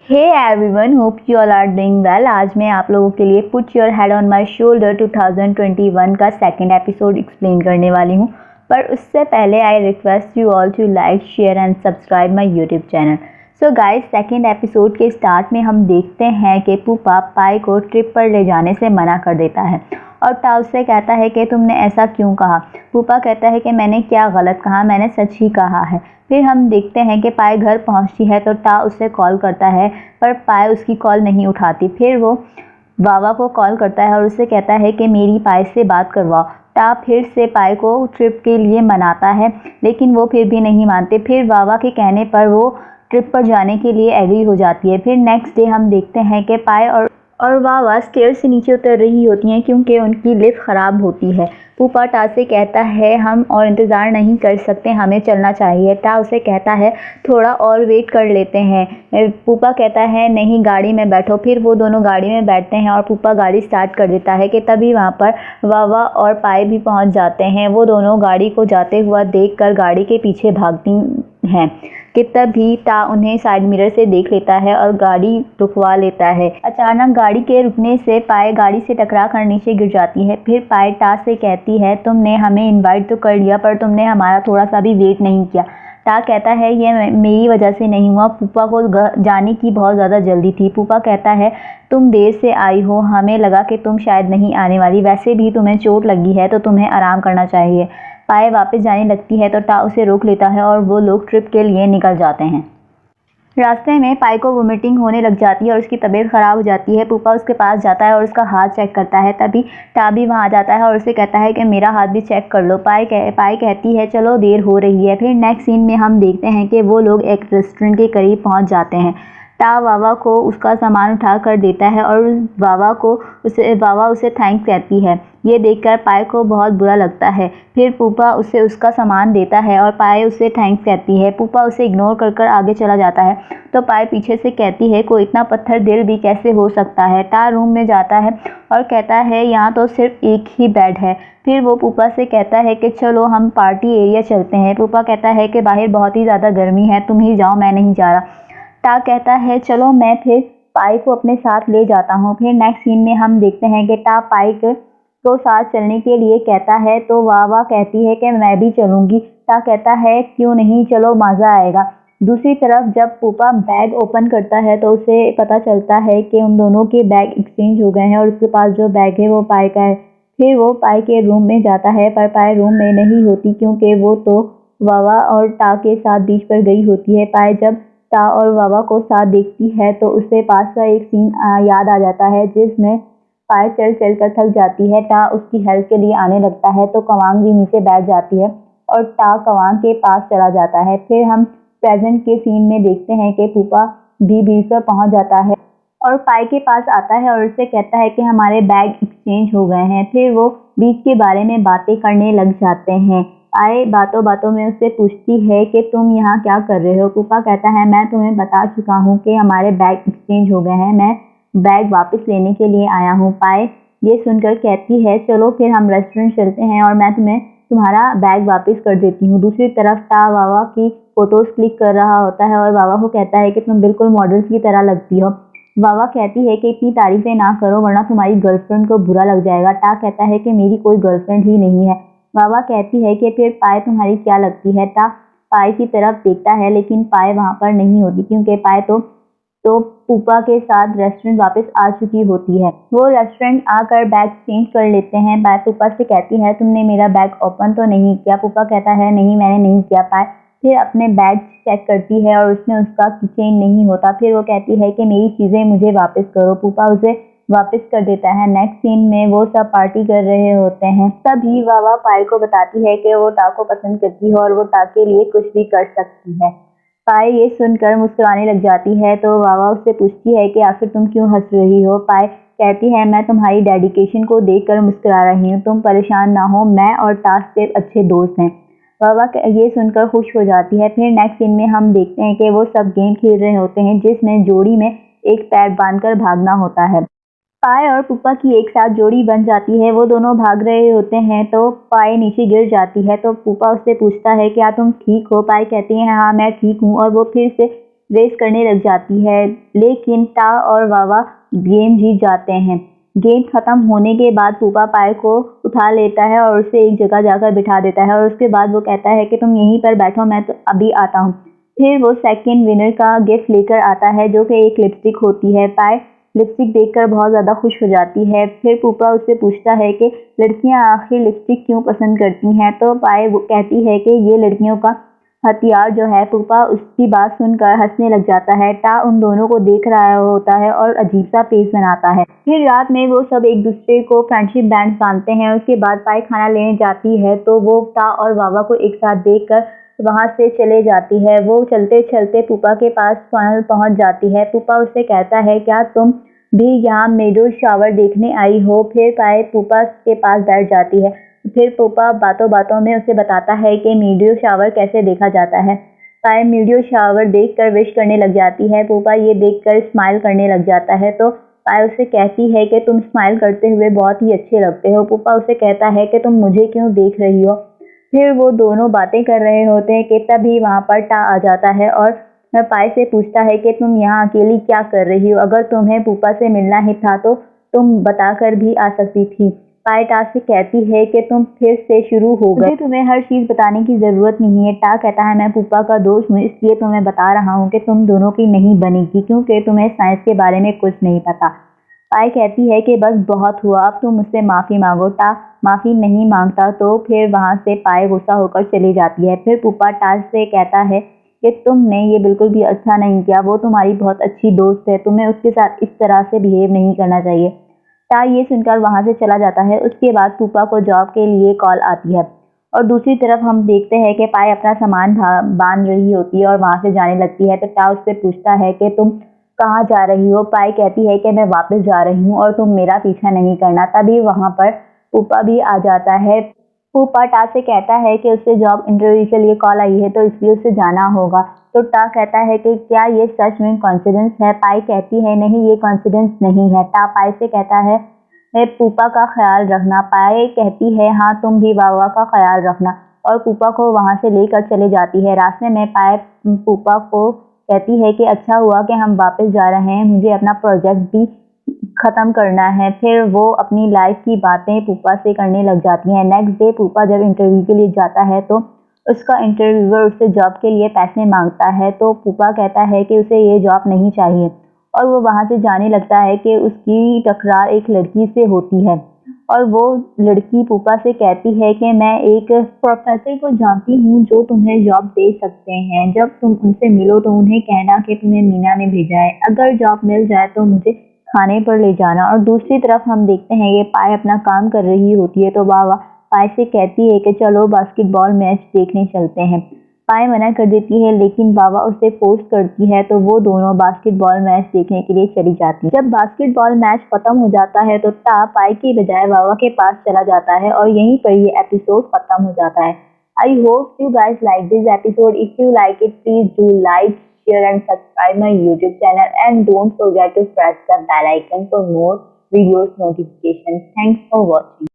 Hey everyone, hope you all are doing well. आज मैं आप लोगों के लिए put your head on my shoulder 2021 का सेकंड एपिसोड एक्सप्लेन करने वाली हूँ। पर उससे पहले I request you all to like, share and subscribe my YouTube channel. So guys, second episode के स्टार्ट में हम देखते हैं कि पूपा पाई को ट्रिप पर ले जाने से मना कर देता है और टा उससे कहता है कि तुमने ऐसा क्यों कहा। पूपा कहता है कि मैंने क्या गलत कहा, मैंने सच ही कहा है। फिर हम देखते हैं कि पाई घर पहुंचती है तो टा उससे कॉल करता है, पर पाई उसकी कॉल नहीं उठाती। फिर वो वावा को कॉल करता है और उससे कहता है कि मेरी पाई से बात करवाओ। टा फिर से पाई को ट्रिप के लिए मनाता है, लेकिन वो फिर भी नहीं मानते। फिर वावा के कहने पर वो ट्रिप पर जाने के लिए एग्री हो जाती है। फिर नेक्स्ट डे हम देखते हैं कि पाई और वावा स्टेयर से नीचे उतर रही होती हैं क्योंकि उनकी लिफ्ट ख़राब होती है। पूपा टा से कहता है हम और इंतज़ार नहीं कर सकते, हमें चलना चाहिए। टा उसे कहता है थोड़ा और वेट कर लेते हैं। पूपा कहता है नहीं, गाड़ी में बैठो। फिर वो दोनों गाड़ी में बैठते हैं और पूपा गाड़ी स्टार्ट कर देता है कि तभी वहाँ पर वावा और पाई भी पहुँच जाते हैं। वो दोनों गाड़ी को जाते हुआ देखकर गाड़ी के पीछे भागती हैं कि तभी टा उन्हें साइड मिरर से देख लेता है और गाड़ी रुकवा लेता है। अचानक गाड़ी के रुकने से पाई गाड़ी से टकरा कर नीचे गिर जाती है। फिर पाई टा से कहती है तुमने हमें इनवाइट तो कर लिया, पर तुमने हमारा थोड़ा सा भी वेट नहीं किया। टा कहता है ये मेरी वजह से नहीं हुआ, पूपा को जाने की बहुत ज़्यादा जल्दी थी। पूपा कहता है तुम देर से आई हो, हमें लगा कि तुम शायद नहीं आने वाली, वैसे भी तुम्हें चोट लगी है तो तुम्हें आराम करना चाहिए। पाए वापस जाने लगती है तो टा उसे रोक लेता है और वो लोग ट्रिप के लिए निकल जाते हैं। रास्ते में पाई को वोमिटिंग होने लग जाती है और उसकी तबीयत ख़राब हो जाती है। पूपा उसके पास जाता है और उसका हाथ चेक करता है। तभी टा भी वहाँ जाता है और उसे कहता है कि मेरा हाथ भी चेक कर लो। पाई कहती है चलो देर हो रही है। फिर नेक्स्ट सीन में हम देखते हैं कि वो लोग एक रेस्टोरेंट के करीब पहुँच जाते हैं। टा वावा को उसका सामान उठा कर देता है और वावा उसे थैंक्स कहती है। ये देखकर पाई को बहुत बुरा लगता है। फिर पूपा उसे उसका सामान देता है और पाई उसे थैंक्स कहती है। पूपा उसे इग्नोर कर आगे चला जाता है तो पाई पीछे से कहती है कोई इतना पत्थर दिल भी कैसे हो सकता है। टा रूम में जाता है और कहता है यहाँ तो सिर्फ एक ही बेड है। फिर वो पूपा से कहता है कि चलो हम पार्टी एरिया चलते हैं। पूपा कहता है कि बाहर बहुत ही ज़्यादा गर्मी है, तुम ही जाओ, मैं नहीं जा रहा। टा कहता है चलो मैं फिर पाई को अपने साथ ले जाता हूँ। फिर नेक्स्ट सीन में हम देखते हैं कि टा पाई को साथ चलने के लिए कहता है तो वावा कहती है कि मैं भी चलूँगी। टा कहता है क्यों नहीं, चलो मज़ा आएगा। दूसरी तरफ जब पूपा बैग ओपन करता है तो उसे पता चलता है कि उन दोनों के बैग एक्सचेंज हो गए हैं और उसके पास जो बैग है वो पाई का है। फिर वो पाई के रूम में जाता है, पर पाई रूम में नहीं होती क्योंकि वो तो वावा और टा के साथ बीच पर गई होती है। पाई जब टा और वावा को साथ देखती है तो उसे पास का एक सीन याद आ जाता है जिसमें पाई चल चल कर थक जाती है। टा उसकी हेल्प के लिए आने लगता है तो कवांग भी नीचे बैठ जाती है और टा कवांग के पास चला जाता है। फिर हम प्रेजेंट के सीन में देखते हैं कि पूपा भी बीच पर पहुंच जाता है और पाई के पास आता है और उससे कहता है कि हमारे बैग एक्सचेंज हो गए हैं। फिर वो बीच के बारे में बातें करने लग जाते हैं। पाई बातों बातों में उससे पूछती है कि तुम यहाँ क्या कर रहे हो। पूपा कहता है मैं तुम्हें बता चुका हूँ कि हमारे बैग एक्सचेंज हो गए हैं, मैं बैग वापस लेने के लिए आया हूँ। पाई ये सुनकर कहती है चलो फिर हम रेस्टोरेंट चलते हैं और मैं तुम्हारा बैग वापस कर देती हूँ। दूसरी तरफ टा वावा की फोटोज क्लिक कर रहा होता है और वावा को कहता है कि तुम बिल्कुल मॉडल्स की तरह लगती हो। वावा कहती है कि इतनी तारीफें ना करो वरना तुम्हारी गर्लफ्रेंड को बुरा लग जाएगा। टा कहता है कि मेरी कोई गर्लफ्रेंड ही नहीं है। वावा कहती है कि फिर पाई तुम्हारी क्या लगती है। टा पाई की तरफ देखता है लेकिन पाई वहाँ पर नहीं होती क्योंकि पाई तो पूपा के साथ रेस्टोरेंट वापस आ चुकी होती है। वो रेस्टोरेंट आकर बैग चेंज कर लेते हैं। पाई पूपा से कहती है तुमने मेरा बैग ओपन तो नहीं किया। पूपा कहता है नहीं, मैंने नहीं किया। पाई फिर अपने बैग चेक करती है और उसमें उसका कीचेन नहीं होता। फिर वो कहती है कि मेरी चीज़ें मुझे वापस करो। पूपा उसे वापस कर देता है। नेक्स्ट सीन में वो सब पार्टी कर रहे होते हैं। तभी वावा पाई को बताती है कि वो टा को पसंद करती है और वो टा के लिए कुछ भी कर सकती है। पाई ये सुनकर मुस्कुराने लग जाती है तो वावा उससे पूछती है कि आखिर तुम क्यों हंस रही हो। पाई कहती है मैं तुम्हारी डेडिकेशन को देखकर मुस्कुरा रही हूँ, तुम परेशान ना हो, मैं और टा सिर्फ अच्छे दोस्त हैं। वावा ये सुनकर खुश हो जाती है। फिर नेक्स्ट सीन में हम देखते हैं कि वो सब गेम खेल रहे होते हैं जिसमें जोड़ी में एक पैर बांधकर भागना होता है। पाई और पूपा की एक साथ जोड़ी बन जाती है। वो दोनों भाग रहे होते हैं तो पाई नीचे गिर जाती है तो पूपा उससे पूछता है क्या तुम ठीक हो। पाई कहती है हाँ मैं ठीक हूँ और वो फिर से रेस करने लग जाती है, लेकिन टा और वावा गेम जीत जाते हैं। गेम खत्म होने के बाद पूपा पाए को उठा लेता है और उसे एक जगह जाकर बिठा देता है और उसके बाद वो कहता है कि तुम यहीं पर बैठो, मैं तो अभी आता हूँ। फिर वो सेकंड विनर का गिफ्ट लेकर आता है, जो कि एक लिपस्टिक होती है। पाए लिपस्टिक देखकर बहुत ज़्यादा खुश हो जाती है। फिर पूपा उससे पूछता है कि लड़कियां आखिर लिपस्टिक क्यों पसंद करती हैं, तो पाए वो कहती है कि ये लड़कियों का हथियार जो है। पूपा उसकी बात सुनकर हंसने लग जाता है। टा उन दोनों को देख रहा होता है और अजीब सा फेस बनाता है। फिर रात में वो सब एक दूसरे को फ्रेंडशिप बैंड बांधते हैं। उसके बाद पाए खाना लेने जाती है तो वो टा और वावा को एक साथ देखकर वहां से चले जाती है। वो चलते चलते पूपा के पास पहुंच जाती है। पूपा उससे कहता है, क्या तुम भी यहाँ मेडो शावर देखने आई हो? फिर पाए पूपा के पास बैठ जाती है। फिर पूपा बातों बातों में उसे बताता है कि मीडियो शावर कैसे देखा जाता है। पाए मीडियो शावर देखकर विश करने लग जाती है। पूपा ये देखकर स्माइल करने लग जाता है तो पाए उससे कहती है कि तुम स्माइल करते हुए बहुत ही अच्छे लगते हो। पूपा उसे कहता है कि तुम मुझे क्यों देख रही हो। फिर वो दोनों बातें कर रहे होते हैं कि तभी वहां पर टा आ जाता है और पाए से पूछता है कि तुम यहाँ अकेली क्या कर रही हो? अगर तुम्हें पूपा से मिलना ही था तो तुम बताकर भी आ सकती थी। पाए टा से कहती है कि तुम फिर से शुरू हो गए, मुझे तुम्हें हर चीज बताने की जरूरत नहीं है। टा कहता है, मैं पूपा का दोस्त हूँ, इसलिए तुम्हें बता रहा हूँ कि तुम दोनों की नहीं बनेगी, क्योंकि तुम्हें साइंस के बारे में कुछ नहीं पता। पाए कहती है कि बस बहुत हुआ, अब तुम मुझसे माफी मांगो। टा माफी नहीं मांगता तो फिर वहां से पाए गुस्सा होकर चली जाती है। फिर पूपा टा से कहता है कि तुमने ये बिल्कुल भी अच्छा नहीं किया, वो तुम्हारी बहुत अच्छी दोस्त है, तुम्हें उसके साथ इस तरह से बिहेव नहीं करना चाहिए। टा ये सुनकर वहां से चला जाता है। उसके बाद पूपा को जॉब के लिए कॉल आती है और दूसरी तरफ हम देखते हैं कि पाए अपना सामान बांध रही होती है और वहां से जाने लगती है। तो टा उससे पूछता है कि तुम कहाँ जा रही हो? पाए कहती है कि मैं वापस जा रही हूँ और तुम मेरा पीछा नहीं करना। तभी वहां पर पूपा भी आ जाता है। पूपा टा से कहता है कि उसे जॉब इंटरव्यू के लिए कॉल आई है तो इसलिए उसे जाना होगा। तो टा कहता है कि क्या ये सच में कॉन्फिडेंस है? पाई कहती है, नहीं, ये कॉन्फिडेंस नहीं है। टा पाई से कहता है, मैं पूपा का ख्याल रखना। पाए कहती है, हाँ, तुम भी वावा का ख्याल रखना, और पूपा को वहां से लेकर चले जाती है। रास्ते में पाए पूपा को कहती है कि अच्छा हुआ कि हम वापस जा रहे हैं, मुझे अपना प्रोजेक्ट भी खत्म करना है। फिर वो अपनी लाइफ की बातें पूपा से करने लग जाती हैं। नेक्स्ट डे पूपा जब इंटरव्यू के लिए जाता है तो उसका इंटरव्यूअर उससे जॉब के लिए पैसे मांगता है। तो पूपा कहता है कि उसे ये जॉब नहीं चाहिए और वो वहां से जाने लगता है कि उसकी टकरार एक लड़की से होती है और वो लड़की पूपा से कहती है कि मैं एक प्रोफेसर को जानती हूँ जो तुम्हें जॉब दे सकते हैं। जब तुम उनसे मिलो तो उन्हें कहना कि तुम्हें मीना ने भेजा है, अगर जॉब मिल जाए तो मुझे खाने पर ले जाना। और दूसरी तरफ हम देखते हैं ये पाए अपना काम कर रही होती है तो वावा पाए से कहती है कि चलो बास्केटबॉल मैच देखने चलते हैं। पाए मना कर देती है लेकिन वावा उसे फोर्स करती है तो वो दोनों बास्केटबॉल मैच देखने के लिए चली जाती है। जब बास्केटबॉल मैच खत्म हो जाता है तो टा पाए की बजाय वावा के पास चला जाता है और यहीं पर ये एपिसोड खत्म हो जाता है। I hope you guys like this episode. If you like it, please do like, share and subscribe my YouTube channel and don't forget to press the bell icon for more videos notifications. Thanks for watching.